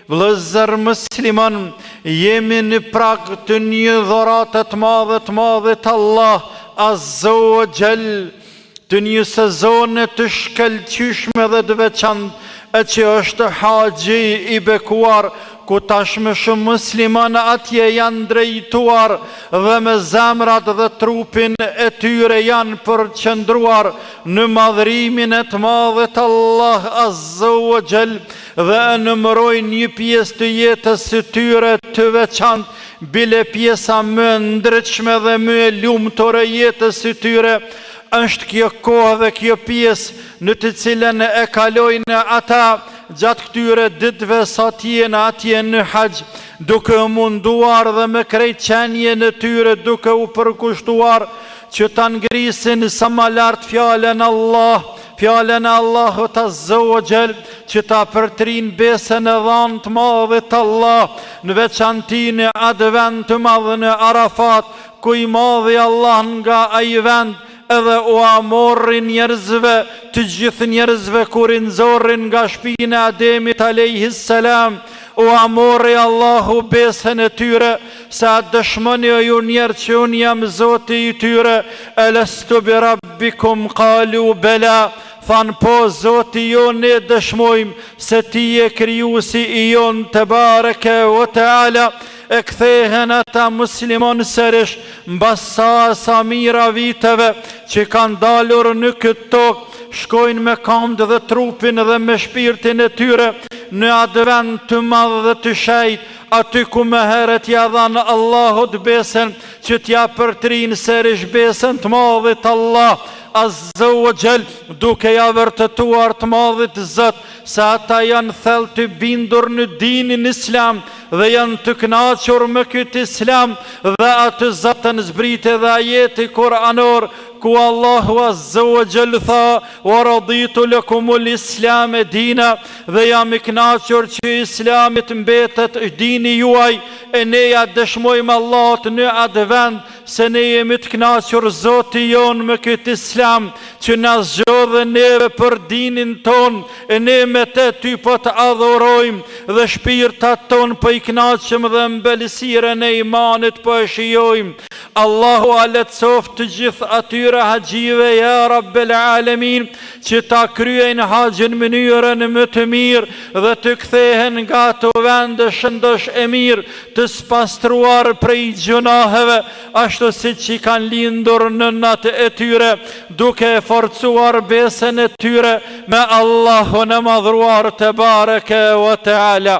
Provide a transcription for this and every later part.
vëllezër musliman, jemi në prag të një dhurate të madhe të Allah Azza wa Jall, të një sezone të shkëlqyeshme dhe të veçantë, e që është haxhi i bekuar, ku tashmë shumë muslimanë atje janë drejtuar dhe me zemrat dhe trupin e tyre janë përqendruar në madhrimin e të madhit Allah Azza wa Jall dhe nëmërojnë një pjesë të jetës së tyre të veçantë, bile pjesa më ndritshme dhe më e lumtore jetës së tyre është kjo kohë dhe kjo pjesë në të cilën e kalojnë ata gjatë këtyre ditëve sa t'jenë atje në haxh, duke munduar dhe me krejt qenje në tyre duke u përkushtuar që ta ngrisin sa më lart fjalën e Allahut Azza wa Jall, që ta përtrin besën e dhanë të madhit Allah, në veçanti në atë vend të madh në Arafat, ku i madhi Allah nga ai vend edhe u amorrin njerëzve, të gjithë njerëzve kur i nxorrin nga shtëpia e Ademit alayhis salam, u amorri Allahu besën e tyre, sa dëshmoni o ju njerëz që unë jam Zoti i tyre, alastu bi rabbikum qalu bala, thanë po Zoti jo, ne dëshmojmë se ti je krijuesi i jon te bareke wa taala. E kthehen ata muslimon sërish mbas sa mira viteve që kanë dalur në këtë tokë, shkojnë me këmbë dhe trupin dhe me shpirtin e tyre në atë vend të madh dhe të shenjtë, aty ku më herët ja dhanë Allahut besën, që t'ja përtrinë sërish besën të madhit Allah Azza wa Jall, duke ja vërtetuar të madhit Zot se ata janë thellë të bindur në dinin Islam dhe janë të kënaqur me këtë Islam dhe atë Zotën zbritë dhe ajeti kuranor ku Allahu Azza wa Jall tha wa raditu lakumul islam dina, dhe jam i kënaqur që Islamit mbetet dini juaj, e ne ja dëshmojmë Allahut në atë vend se ne jemi të kënaqur Zoti jon me këtë Islam që na zgjodhe neve për dinin ton, e ne me te ty po të adhurojmë dhe shpirtat ton po i kënaqem dhe mbelësiren e imanit po e shijojmë. Allahu aletsoft të gjithë atyre haxhive ja Rabbel Alamin që ta kryejnë haxhin në mënyrën më të mirë dhe të kthehen nga ato vende shëndosh e mirë, të spastruar prej gjunaheve, ashtu siç i kanë lindur nënat e tyre, duke forcuar besën e tyre me Allahun e madhruar te bareke wa taala.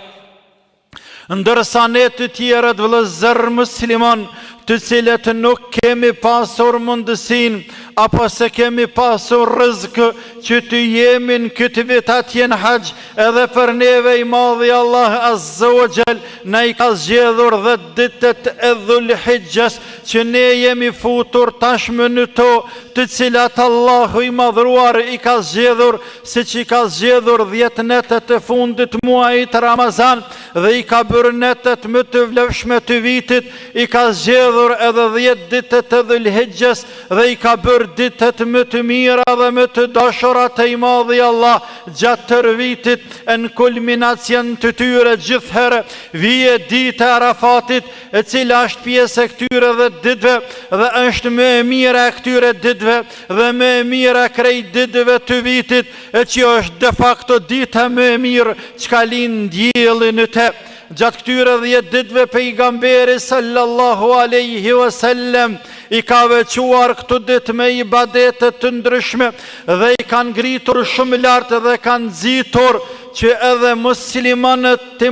Ndërsa ne të tjerët vëllezër musliman, të cilët nuk kemi pasur mundësin apo se kemi pasur rrezik që të jemi në këtë vit atje në haxh, edhe për neve i madhi Allah Azza wa Jall na i ka zgjedhur dhe ditët e Dhulhijhes që ne jemi futur tashmë në to, të cilat Allahu i madhruar i ka zgjedhur siç i ka zgjedhur 10 netet e fundit muajit Ramazan dhe i ka bërë netet më të vlefshme të vitit, i ka zgjedhur edhe 10 ditët e Dhulhijhes dhe i ka bërë ditët më të mira dhe më të dashura të i madhi Allah gjatë tërë vitit. Në kulminacion të tyre gjithherë vije dita e Arafatit, e cila është pjesë e këtyre dhe ditëve dhe është më e mira e këtyre ditëve dhe më e mira krejt ditëve të vitit, e që është de facto dita më e mirë që ka lind dielli në te. Gjatë këtyre 10 ditëve pejgamberi sallallahu alaihi wasallam i ka veçuar këtë ditë me ibadete të ndryshme dhe i kanë ngritur shumë lart dhe kanë nxitur që edhe muslimanët të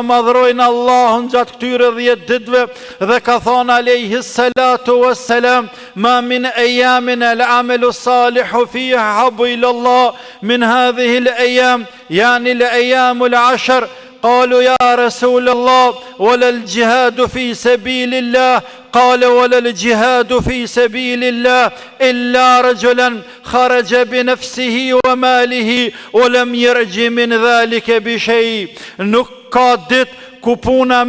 madhrojnë Allahun gjatë këtyre 10 ditëve, dhe ka thonë alayhi salatu wassalam: ma min ayamin al-amalu salihu fiha habu ila Allah min hadhihi al-ayam, yani al-ayam al-ashr. قالوا يا رسول الله ولا الجهاد في سبيل الله؟ قال ولا الجهاد في سبيل الله إلا رجلا خرج بنفسه وماله ولم يرج من ذلك بشيء. Nuk ka ditë ku puna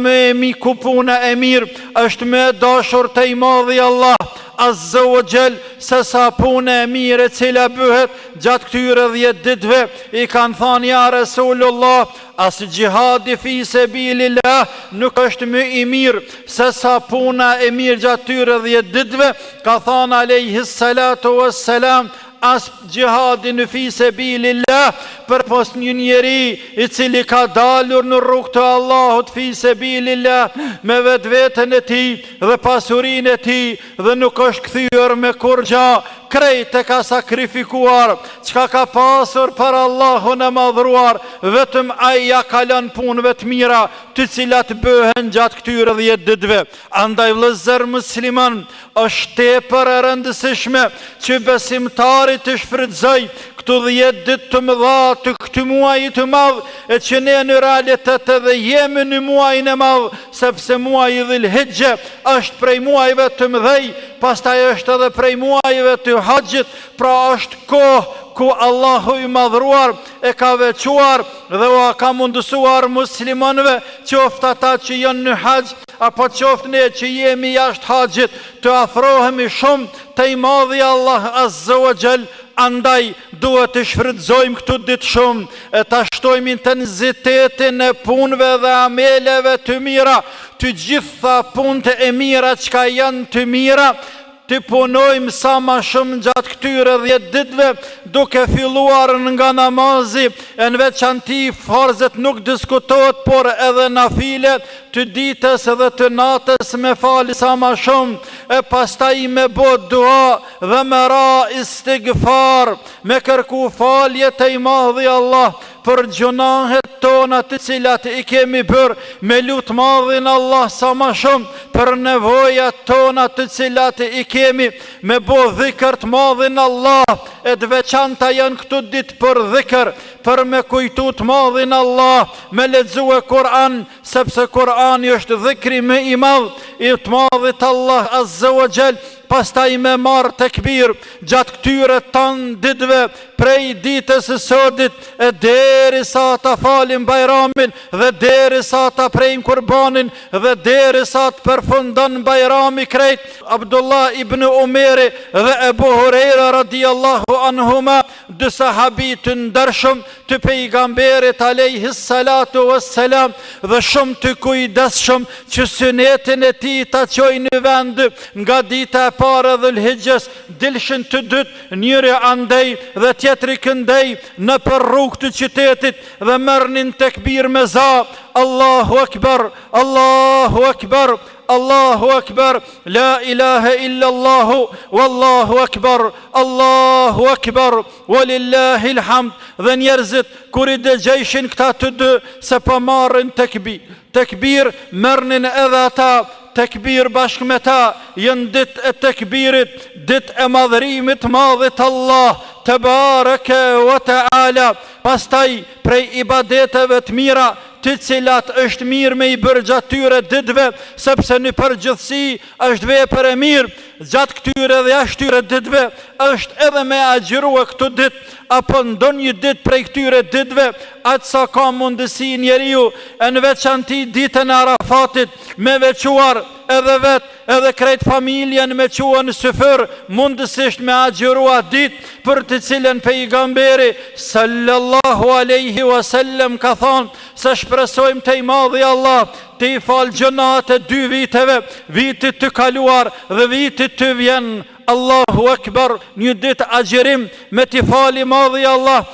ku puna e mirë është me dashur të i madhi Allah Azza wa Jall, se sa punë e mirë e cila bëhet gjatë këtyre 10 ditëve, i kanë thënë ja Rasulullah, as gjihadi fi sabilillah nuk është më i mirë se sa puna e mirë gjatë këtyre 10 ditëve, ka thënë alayhi salatu wassalam, as gjihadi në fi sabilillah për pos një njeri i cili ka dalur në rrugë të Allahut fi sabilillah me vetveten e tij dhe pasurinë e tij dhe nuk është kthyer me kurrë, krejt e ka sakrifikuar, çka ka pasur për Allahun e madhruar, vetëm ai ja ka lënë punëve të mira, të cilat bëhen gjatë këtyre 10 ditëve. Andaj vëllezër musliman, është tepër e rëndësishme që besimtari të shfrytëzoj këtu 10 ditë të mëdha të këtij muaji të madh, e që ne në realitet edhe jemi në muajin e madh, sepse muaji Dhul-Hijja është prej muajve të mëdhej, pastaj është edhe prej muajve të Haxhit, pra është kohë ku Allahu i madhruar e ka veçuar dhe u ka mundësuar muslimanëve, qoftë ata që janë në Haxh apo qoftë ne që jemi jashtë Haxhit, të afrohemi shumë te i madhi Allah Azza wa Jall. Andaj duhet të shfrytëzojmë këtu ditë shumë, e ta shtojmë intensitetin e punëve dhe ameleve të mira, të gjitha punët e mira që janë të mira, të punojmë sa ma shumë gjatë këtyre 10 ditëve, duke filluar nga namazi, e në veçanti farzet nuk diskutohet, por edhe nafile të ditës dhe të natës me fali sa ma shumë, e pastaj me bot dua dhe me ra istighfar, me kërku falje të i madhi Allah për gjunahet tona të cilat i kemi bërë, me lutë madhin Allah sa ma shumë për nevojat tona të cilat i kemi, me bo dhikër të madhin Allah, e të veçanta janë këtu ditë për dhikër, për me kujtu të madhin Allah, me lexue Kur'an, sepse Kur'ani është dhikri më i madh i të madhit Allah Azza wa Jall. Pastaj me marë tekbir gjatë këtyre tanë ditëve, prej ditës së sotit e deri sa ta falim Bajramin dhe deri sa ta prejmë Kurbanin dhe deri sa të përfundon Bajrami krejt. Abdullah ibn Umeri dhe Ebu Hurajra radiallahu anhuma, dy sahabi të ndershëm të pejgamberit alayhi salatu wassalam, dhe shumë të kujdesshëm që sunetin e tij ta çojnë në vend nga dita e parë Dhul-Hijjes, dilshin të dytë, njëri andej dhe tjetri këndej në për rrugë të qytetit dhe mërnin tekbir me za, Allahu Akbar, Allahu Akbar, Allahu Akbar, la ilaha illa Allahu, wallahu Akbar, Allahu Akbar, walillahi alhamd. Dhe njerëzit kur i dëgjojshin këta të dy se po marrin tekbir, mërnin edhe ata tekbir bashkë me ta, jënë ditë e tekbirit, ditë e madhërimit madhit Allah Tebareke wa Taala. Pastaj prej ibadeteve të mira të cilat është mirë me i bërë gjatë tyre ditëve, sepse në përgjithësi është vepër e mirë gjatë këtyre dhe jashtë tyre ditëve, është edhe me agjërua këtu ditë apo ndonjë ditë prej këtyre ditëve, atë sa ka mundësi njeriu, e në veçanti ditën e Arafatit, me veçuar edhe vetë edhe krejt familjen me qua në syfër, mundësisht me agjërua ditë për të cilën pejgamberi sallallahu aleyhi wasallam ka thonë se shpresojmë të i madhi Allah të i falë gjënat e 2 viteve, vitit të kaluar dhe vitit të vjen. Allahu Akbar, një ditë agjërim me t'i fali madhi Allah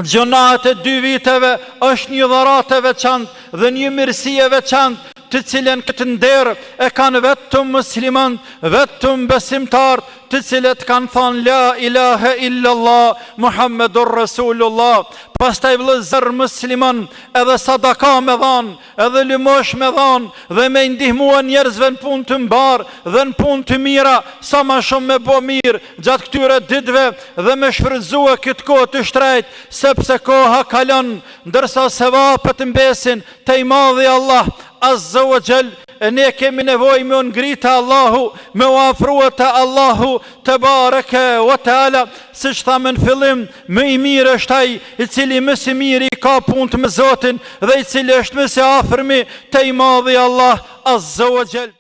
gjënat e 2 viteve është një dharat e veçantë dhe një mirësi e veçantë, të cilën këtë nder e kanë vetëm musliman, vetëm besimtar, të cilët kanë thënë la ilaha illallah Muhammedur Rasulullah. Pastaj vëllezër musliman, edhe sadaka me dhanë, edhe lëmosh me dhanë, dhe me ndihmua njerëzve në punë të mbar dhe në punë të mira, sa ma shumë me bo mirë gjatë këtyre ditëve dhe me shfrytëzua këtë kohë të shtrejt, sepse koha kalon, ndërsa sevapët mbesin te i madhi Allah Azza wa Jall. ne kemi nevojë me ngritë Allahu, me u afrua te Allahu te bareke ve teala. Siç thamë në fillim, më i mirë është ai i cili më së miri ka punë me Zotin dhe i cili është më së afërmi te i madhi Allah azza wa jall.